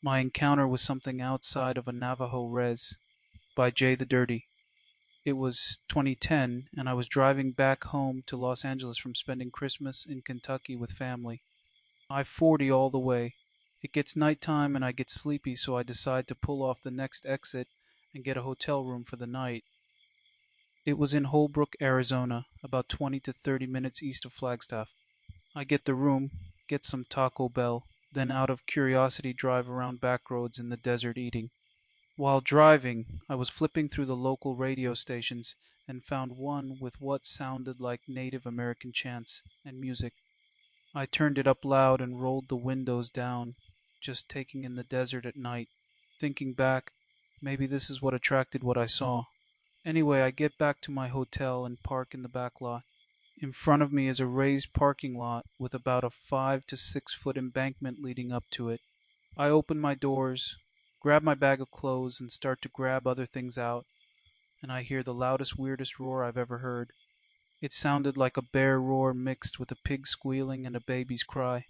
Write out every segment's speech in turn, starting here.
My encounter was something outside of a Navajo res by Jay the Dirty. It was 2010 and I was driving back home to Los Angeles from spending Christmas in Kentucky with family. I-40 all the way. It gets nighttime and I get sleepy, so I decide to pull off the next exit and get a hotel room for the night. It was in Holbrook, Arizona, about 20 to 30 minutes east of Flagstaff. I get the room, get some Taco Bell, then out of curiosity drive around back roads in the desert eating. While driving, I was flipping through the local radio stations and found one with what sounded like Native American chants and music. I turned it up loud and rolled the windows down, just taking in the desert at night. Thinking back, maybe this is what attracted what I saw. Anyway, I get back to my hotel and park in the back lot. In front of me is a raised parking lot with about a 5 to 6 foot embankment leading up to it. I open my doors, grab my bag of clothes, and start to grab other things out, and I hear the loudest, weirdest roar I've ever heard. It sounded like a bear roar mixed with a pig squealing and a baby's cry.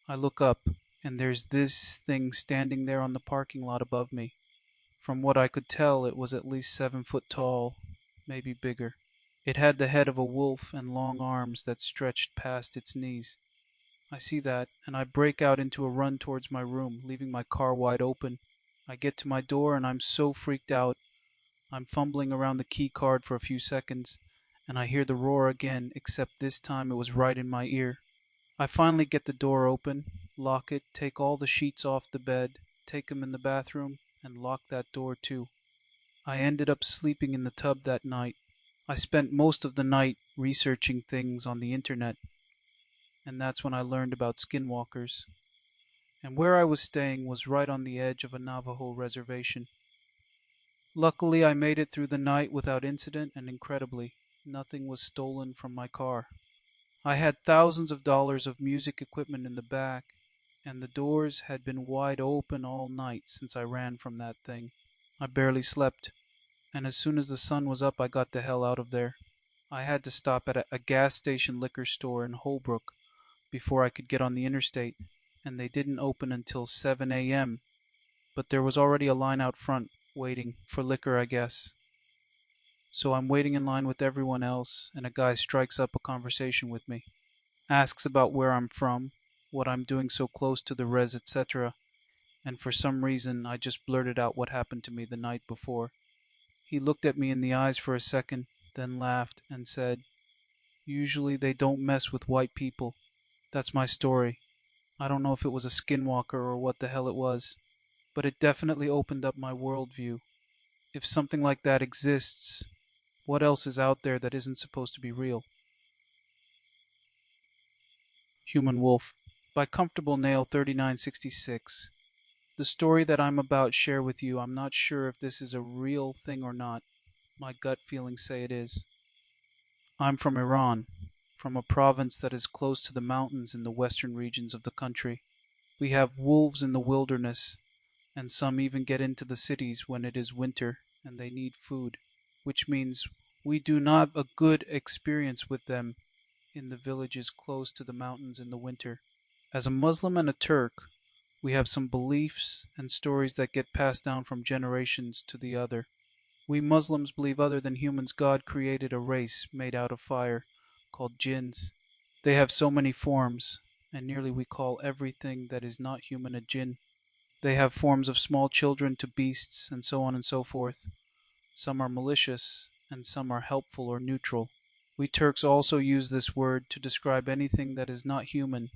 I look up, and there's this thing standing there on the parking lot above me. From what I could tell, it was at least 7 foot tall, maybe bigger. It had the head of a wolf and long arms that stretched past its knees. I see that, and I break out into a run towards my room, leaving my car wide open. I get to my door and I'm so freaked out. I'm fumbling around the key card for a few seconds, and I hear the roar again, except this time it was right in my ear. I finally get the door open, lock it, take all the sheets off the bed, take 'em in the bathroom, and lock that door too. I ended up sleeping in the tub that night. I spent most of the night researching things on the internet, and that's when I learned about skinwalkers. And where I was staying was right on the edge of a Navajo reservation. Luckily, I made it through the night without incident, and incredibly, nothing was stolen from my car. I had thousands of dollars of music equipment in the back, and the doors had been wide open all night since I ran from that thing. I barely slept, and as soon as the sun was up I got the hell out of there. I had to stop at a gas station liquor store in Holbrook before I could get on the interstate, and they didn't open until 7 a.m., but there was already a line out front, waiting for liquor, I guess. So I'm waiting in line with everyone else, and a guy strikes up a conversation with me, asks about where I'm from, what I'm doing so close to the res, etc., and for some reason I just blurted out what happened to me the night before. He looked at me in the eyes for a second, then laughed and said, "Usually they don't mess with white people." That's my story. I don't know if it was a skinwalker or what the hell it was, but it definitely opened up my worldview. If something like that exists, what else is out there that isn't supposed to be real? Human Wolf by Comfortable Nail 3966. The story that I'm about to share with you, I'm not sure if this is a real thing or not. My gut feelings say it is. I'm from Iran, from a province that is close to the mountains in the western regions of the country. We have wolves in the wilderness, and some even get into the cities when it is winter and they need food, which means we do not have a good experience with them in the villages close to the mountains in the winter. As a Muslim and a Turk, we have some beliefs and stories that get passed down from generations to the other. We Muslims believe other than humans God created a race made out of fire called Djinns. They have so many forms, and nearly we call everything that is not human a Djinn. They have forms of small children to beasts and so on and so forth. Some are malicious, and some are helpful or neutral. We Turks also use this word to describe anything that is not human,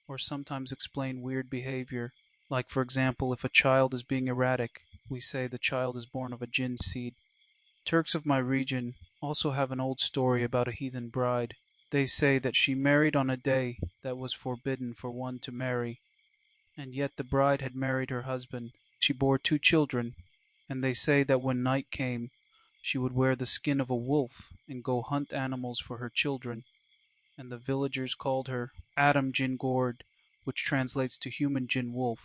or sometimes explain weird behavior. Like for example, if a child is being erratic, we say the child is born of a Djinn seed. Turks of my region also have an old story about a heathen bride. They say that she married on a day that was forbidden for one to marry, and yet the bride had married her husband. She bore 2 children, and they say that when night came, she would wear the skin of a wolf and go hunt animals for her children, and the villagers called her Adam Jin Gord, which translates to human Jin Wolf.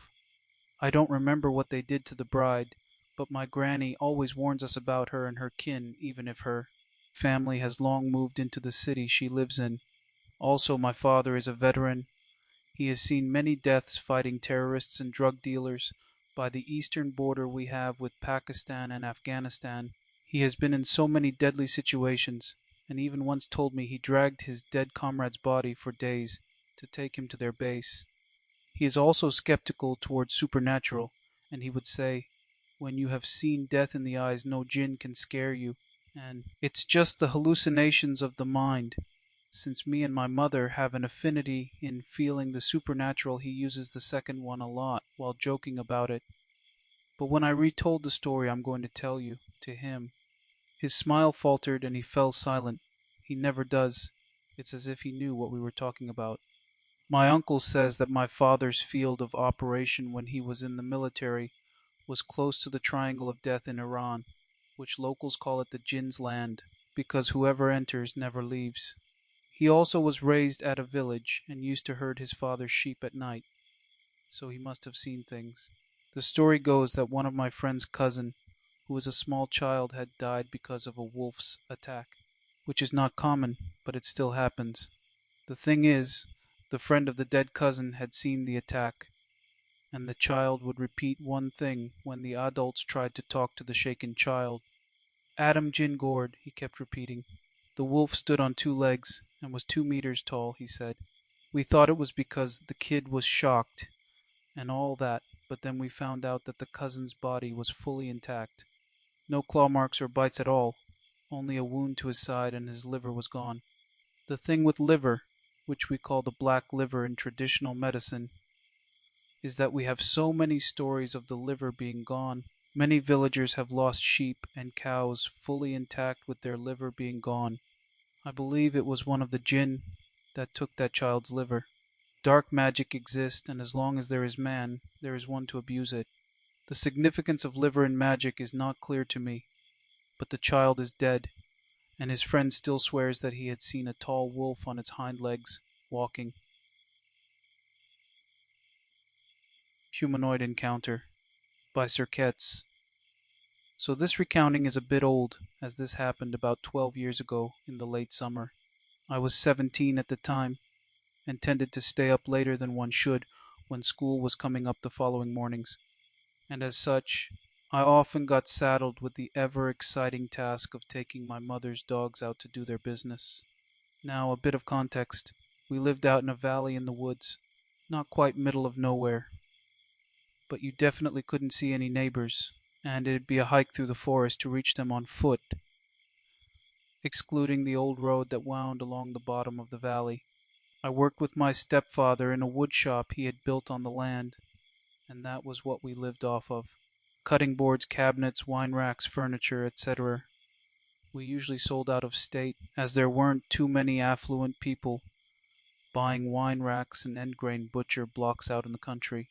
I don't remember what they did to the bride, but my granny always warns us about her and her kin, even if her family has long moved into the city she lives in. Also, my father is a veteran. He has seen many deaths fighting terrorists and drug dealers, by the eastern border we have with Pakistan and Afghanistan. He has been in so many deadly situations, and even once told me he dragged his dead comrade's body for days to take him to their base. He is also skeptical towards supernatural, and he would say, "When you have seen death in the eyes, no Djinn can scare you, and it's just the hallucinations of the mind." Since me and my mother have an affinity in feeling the supernatural, he uses the second one a lot while joking about it. But when I retold the story I'm going to tell you, to him, his smile faltered and he fell silent. He never does. It's as if he knew what we were talking about. My uncle says that my father's field of operation when he was in the military was close to the Triangle of Death in Iran, which locals call it the Jinn's land, because whoever enters never leaves. He also was raised at a village and used to herd his father's sheep at night, so he must have seen things. The story goes that one of my friend's cousin, who was a small child, had died because of a wolf's attack, which is not common, but it still happens. The thing is, the friend of the dead cousin had seen the attack, and the child would repeat one thing when the adults tried to talk to the shaken child. "Adam Jin Gord," he kept repeating. "The wolf stood on two legs, and was 2 meters tall," he said. We thought it was because the kid was shocked, and all that, but then we found out that the cousin's body was fully intact. No claw marks or bites at all, only a wound to his side and his liver was gone. The thing with liver, which we call the black liver in traditional medicine, is that we have so many stories of the liver being gone. Many villagers have lost sheep and cows fully intact with their liver being gone. I believe it was one of the Jinn that took that child's liver. Dark magic exists, and as long as there is man, there is one to abuse it. The significance of liver in magic is not clear to me, but the child is dead, and his friend still swears that he had seen a tall wolf on its hind legs, walking. Humanoid Encounter by Sir Ketz. So this recounting is a bit old, as this happened about 12 years ago in the late summer. I was 17 at the time, and tended to stay up later than one should when school was coming up the following mornings, and as such, I often got saddled with the ever exciting task of taking my mother's dogs out to do their business. Now, a bit of context. We lived out in a valley in the woods, not quite middle of nowhere, but you definitely couldn't see any neighbors, and it'd be a hike through the forest to reach them on foot, excluding the old road that wound along the bottom of the valley. I worked with my stepfather in a wood shop he had built on the land, and that was what we lived off of. Cutting boards, cabinets, wine racks, furniture, etc. We usually sold out of state, as there weren't too many affluent people buying wine racks and end grain butcher blocks out in the country.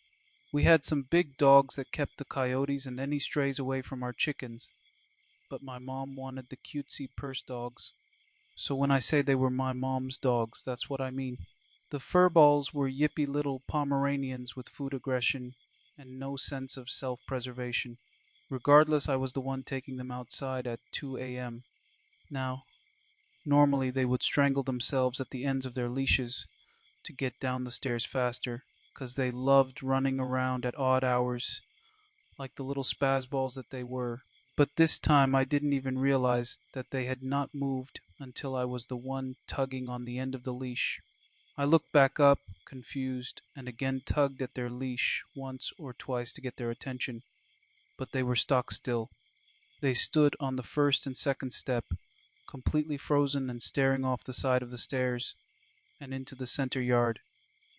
We had some big dogs that kept the coyotes and any strays away from our chickens, but my mom wanted the cutesy purse dogs. So when I say they were my mom's dogs, that's what I mean. The furballs were yippy little Pomeranians with food aggression and no sense of self-preservation. Regardless, I was the one taking them outside at 2 a.m. Now, normally they would strangle themselves at the ends of their leashes to get down the stairs faster, 'cause they loved running around at odd hours, like the little spazballs that they were. But this time I didn't even realize that they had not moved until I was the one tugging on the end of the leash. I looked back up, confused, and again tugged at their leash once or twice to get their attention, but they were stock still. They stood on the first and second step, completely frozen and staring off the side of the stairs and into the center yard,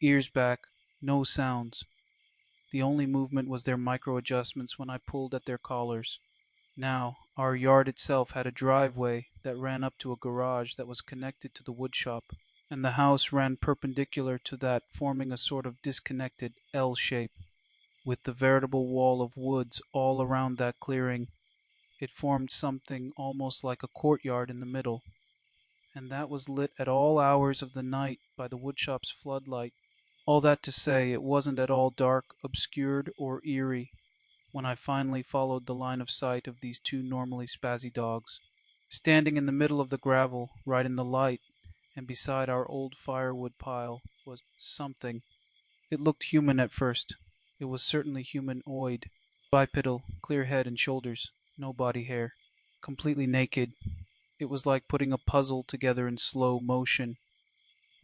ears back, no sounds. The only movement was their micro-adjustments when I pulled at their collars. Now, our yard itself had a driveway that ran up to a garage that was connected to the woodshop, and the house ran perpendicular to that, forming a sort of disconnected L shape, with the veritable wall of woods all around that clearing. It formed something almost like a courtyard in the middle, and that was lit at all hours of the night by the woodshop's floodlight. All that to say, it wasn't at all dark, obscured, or eerie when I finally followed the line of sight of these two normally spazzy dogs. Standing in the middle of the gravel, right in the light, and beside our old firewood pile, was something. It looked human at first, It was certainly humanoid. Bipedal, clear head and shoulders, no body hair. Completely naked. It was like putting a puzzle together in slow motion.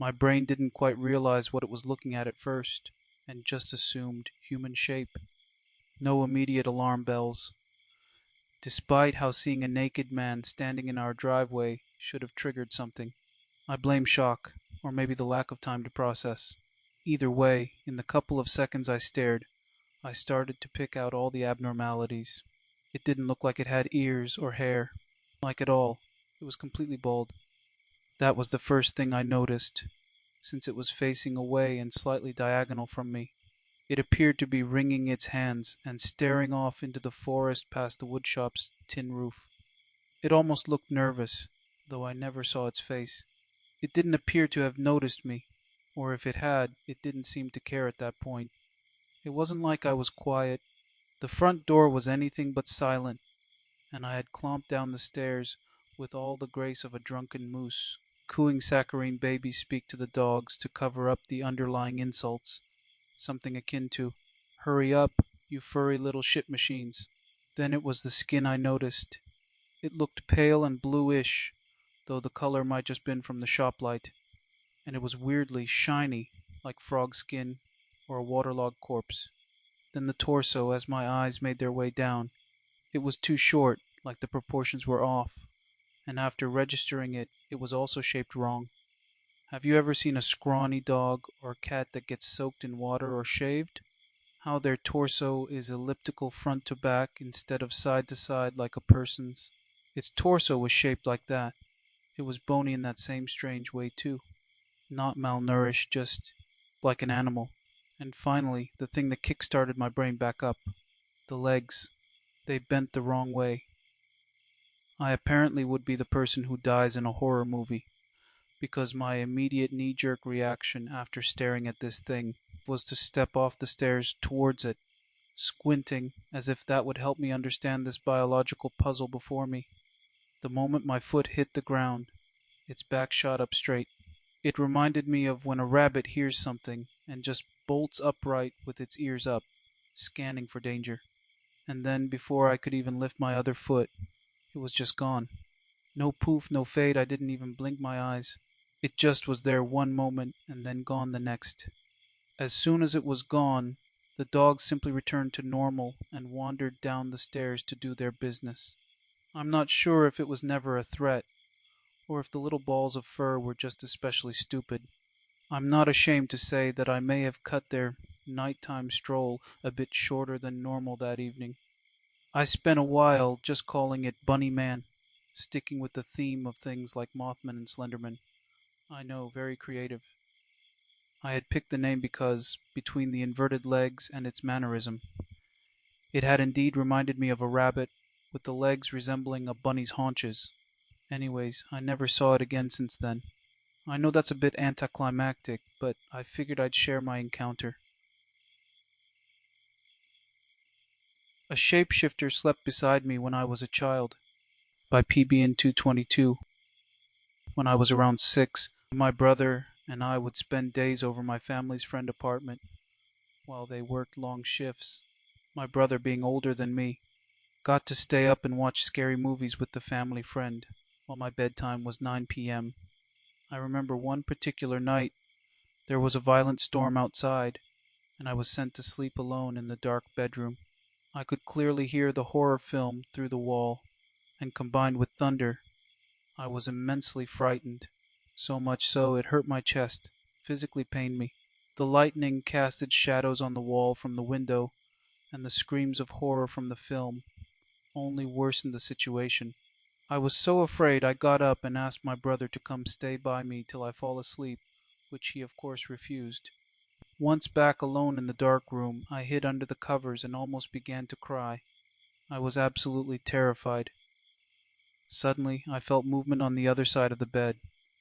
My brain didn't quite realize what it was looking at first, and just assumed human shape. No immediate alarm bells, despite how seeing a naked man standing in our driveway should have triggered something. I blame shock, or maybe the lack of time to process. Either way, in the couple of seconds I stared, I started to pick out all the abnormalities. It didn't look like it had ears or hair, like at all. It was completely bald. That was the first thing I noticed, since it was facing away and slightly diagonal from me. It appeared to be wringing its hands and staring off into the forest past the woodshop's tin roof. It almost looked nervous, though I never saw its face. It didn't appear to have noticed me, or if it had, it didn't seem to care at that point. It wasn't like I was quiet. The front door was anything but silent, and I had clomped down the stairs with all the grace of a drunken moose, cooing saccharine babies speak to the dogs to cover up the underlying insults, something akin to, "Hurry up, you furry little shit machines." Then it was the skin I noticed. It looked pale and bluish, though the color might just been from the shop light, and it was weirdly shiny, like frog skin or a waterlogged corpse. Then the torso as my eyes made their way down. It was too short, like the proportions were off, and after registering it, it was also shaped wrong. Have you ever seen a scrawny dog or cat that gets soaked in water or shaved? How their torso is elliptical front to back instead of side to side like a person's? Its torso was shaped like that. It was bony in that same strange way too. Not malnourished, just like an animal. And finally, the thing that kick-started my brain back up. The legs. They bent the wrong way. I apparently would be the person who dies in a horror movie, because my immediate knee-jerk reaction after staring at this thing was to step off the stairs towards it, squinting as if that would help me understand this biological puzzle before me. The moment my foot hit the ground, its back shot up straight. It reminded me of when a rabbit hears something and just bolts upright with its ears up, scanning for danger. And then, before I could even lift my other foot, it was just gone. No poof, no fade, I didn't even blink my eyes. It just was there one moment and then gone the next. As soon as it was gone, the dogs simply returned to normal and wandered down the stairs to do their business. I'm not sure if it was never a threat, or if the little balls of fur were just especially stupid. I'm not ashamed to say that I may have cut their nighttime stroll a bit shorter than normal that evening. I spent a while just calling it Bunny Man, sticking with the theme of things like Mothman and Slenderman. I know, very creative. I had picked the name because, between the inverted legs and its mannerism, it had indeed reminded me of a rabbit, with the legs resembling a bunny's haunches. Anyways, I never saw it again since then. I know that's a bit anticlimactic, but I figured I'd share my encounter. A shapeshifter slept beside me when I was a child, by PBN 222. When I was around 6, my brother and I would spend days over my family's friend apartment while they worked long shifts. My brother, being older than me, got to stay up and watch scary movies with the family friend, while my bedtime was 9 p.m. I remember one particular night there was a violent storm outside, and I was sent to sleep alone in the dark bedroom. I could clearly hear the horror film through the wall, and combined with thunder, I was immensely frightened, so much so it hurt my chest, physically pained me. The lightning casted shadows on the wall from the window, and the screams of horror from the film only worsened the situation. I was so afraid I got up and asked my brother to come stay by me till I fall asleep, which he of course refused. Once back alone in the dark room, I hid under the covers and almost began to cry. I was absolutely terrified. Suddenly I felt movement on the other side of the bed,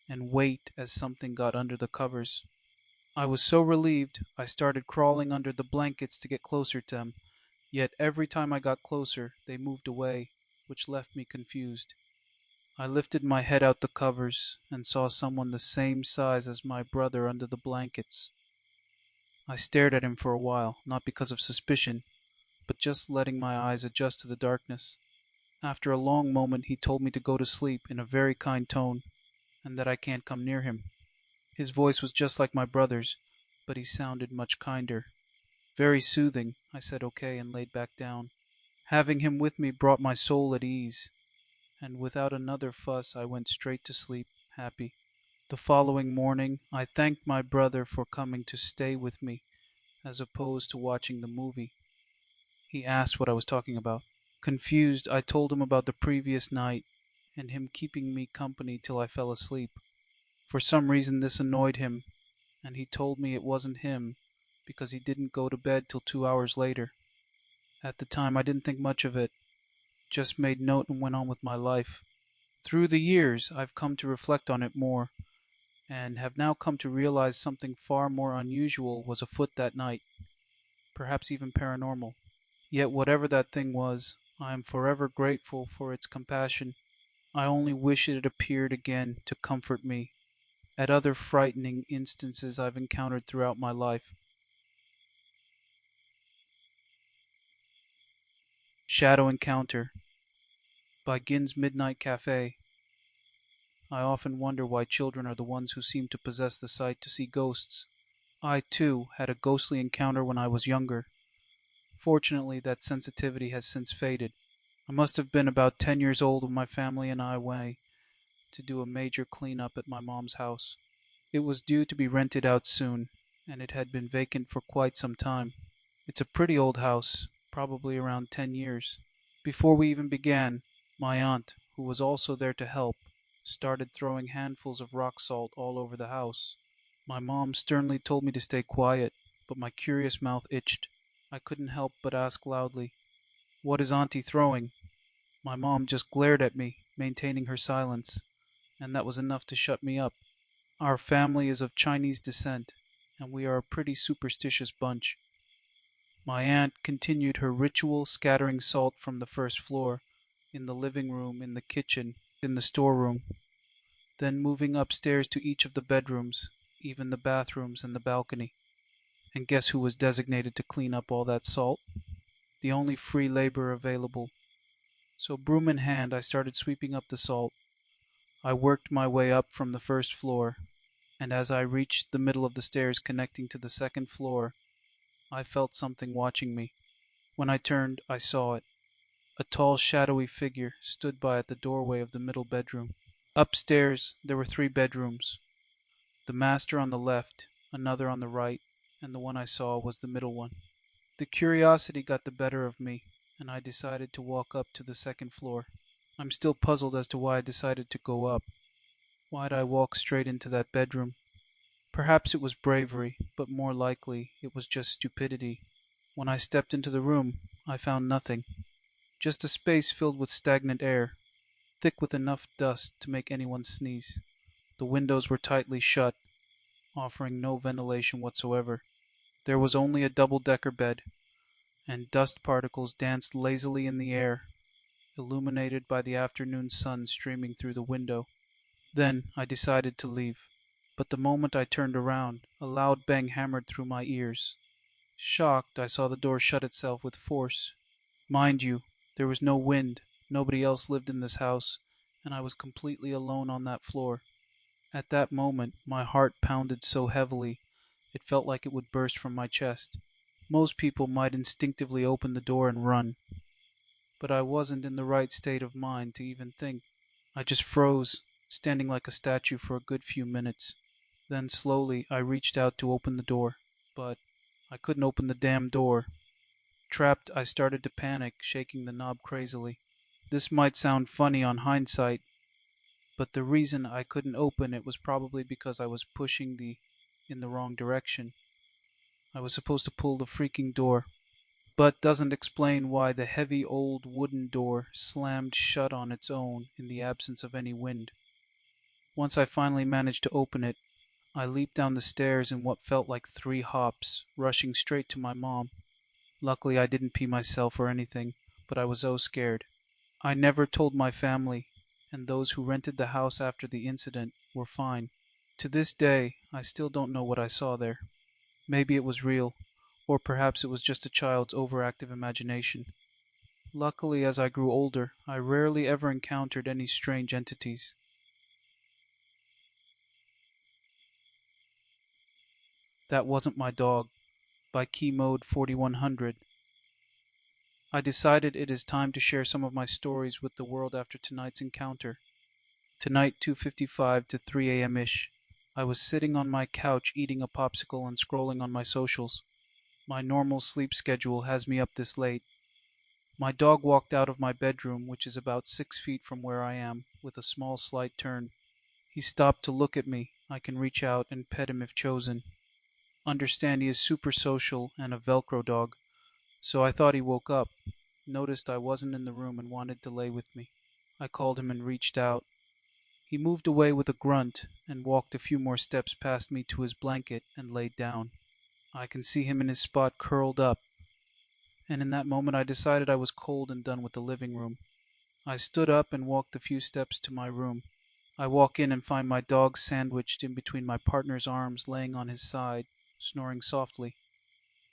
and weight as something got under the covers. I was so relieved I started crawling under the blankets to get closer to them, yet every time I got closer they moved away, which left me confused. I lifted my head out the covers and saw someone the same size as my brother under the blankets. I stared at him for a while, not because of suspicion, but just letting my eyes adjust to the darkness. After a long moment he told me to go to sleep in a very kind tone, and that I can't come near him. His voice was just like my brother's, but he sounded much kinder. Very soothing. I said okay and laid back down. Having him with me brought my soul at ease, and without another fuss I went straight to sleep, happy. The following morning I thanked my brother for coming to stay with me as opposed to watching the movie. He asked what I was talking about. Confused, I told him about the previous night and him keeping me company till I fell asleep. For some reason this annoyed him, and he told me it wasn't him because he didn't go to bed till 2 hours later. At the time I didn't think much of it, just made note and went on with my life. Through the years I've come to reflect on it more, and have now come to realize something far more unusual was afoot that night, perhaps even paranormal. Yet whatever that thing was, I am forever grateful for its compassion. I only wish it had appeared again to comfort me at other frightening instances I've encountered throughout my life. Shadow Encounter by Djinn's Midnight Cafe. I often wonder why children are the ones who seem to possess the sight to see ghosts. I, too, had a ghostly encounter when I was younger. Fortunately, that sensitivity has since faded. I must have been about 10 years old when my family and I went to do a major cleanup at my mom's house. It was due to be rented out soon, and it had been vacant for quite some time. It's a pretty old house, probably around 10 years. Before we even began, my aunt, who was also there to help, started throwing handfuls of rock salt all over the house. My mom sternly told me to stay quiet, but my curious mouth itched. I couldn't help but ask loudly, "What is Auntie throwing?" My mom just glared at me, maintaining her silence, and that was enough to shut me up. Our family is of Chinese descent, and we are a pretty superstitious bunch. My aunt continued her ritual, scattering salt from the first floor, in the living room, in the kitchen, in the storeroom, then moving upstairs to each of the bedrooms, even the bathrooms and the balcony. And guess who was designated to clean up all that salt? The only free labor available. So broom in hand I started sweeping up the salt. I worked my way up from the first floor, and as I reached the middle of the stairs connecting to the second floor, I felt something watching me. When I turned, I saw it. A tall, shadowy figure stood by at the doorway of the middle bedroom. Upstairs, there were 3 bedrooms. The master on the left, another on the right, and the one I saw was the middle one. The curiosity got the better of me, and I decided to walk up to the second floor. I'm still puzzled as to why I decided to go up. Why'd I walk straight into that bedroom? Perhaps it was bravery, but more likely it was just stupidity. When I stepped into the room, I found nothing. Just a space filled with stagnant air, thick with enough dust to make anyone sneeze. The windows were tightly shut, offering no ventilation whatsoever. There was only a double-decker bed, and dust particles danced lazily in the air, illuminated by the afternoon sun streaming through the window. Then I decided to leave. But the moment I turned around, a loud bang hammered through my ears. Shocked, I saw the door shut itself with force. Mind you, there was no wind, nobody else lived in this house, and I was completely alone on that floor. At that moment my heart pounded so heavily it felt like it would burst from my chest. Most people might instinctively open the door and run, but I wasn't in the right state of mind to even think. I just froze, standing like a statue for a good few minutes. Then slowly I reached out to open the door, but I couldn't open the damn door. Trapped, I started to panic, shaking the knob crazily. This might sound funny on hindsight, but the reason I couldn't open it was probably because I was pushing in the wrong direction. I was supposed to pull the freaking door, but doesn't explain why the heavy old wooden door slammed shut on its own in the absence of any wind. Once I finally managed to open it, I leaped down the stairs in what felt like 3 hops, rushing straight to my mom. Luckily I didn't pee myself or anything, but I was so scared. I never told my family, and those who rented the house after the incident were fine. To this day, I still don't know what I saw there. Maybe it was real, or perhaps it was just a child's overactive imagination. Luckily, as I grew older, I rarely ever encountered any strange entities. That Wasn't My Dog by Key Mode 4100. I decided it is time to share some of my stories with the world after tonight's encounter. Tonight, 2:55 to 3 a.m. ish. I was sitting on my couch eating a popsicle and scrolling on my socials. My normal sleep schedule has me up this late. My dog walked out of my bedroom, which is about 6 feet from where I am, with a small slight turn. He stopped to look at me. I can reach out and pet him if chosen. Understand he is super social and a Velcro dog, so I thought he woke up, noticed I wasn't in the room and wanted to lay with me. I called him and reached out. He moved away with a grunt and walked a few more steps past me to his blanket and laid down. I can see him in his spot curled up, and in that moment I decided I was cold and done with the living room. I stood up and walked a few steps to my room. I walk in and find my dog sandwiched in between my partner's arms, laying on his side, snoring softly.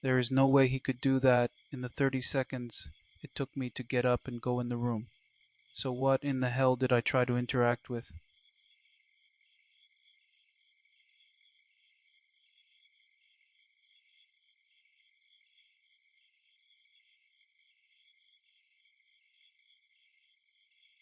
There is no way he could do that in the 30 seconds it took me to get up and go in the room. So what in the hell did I try to interact with?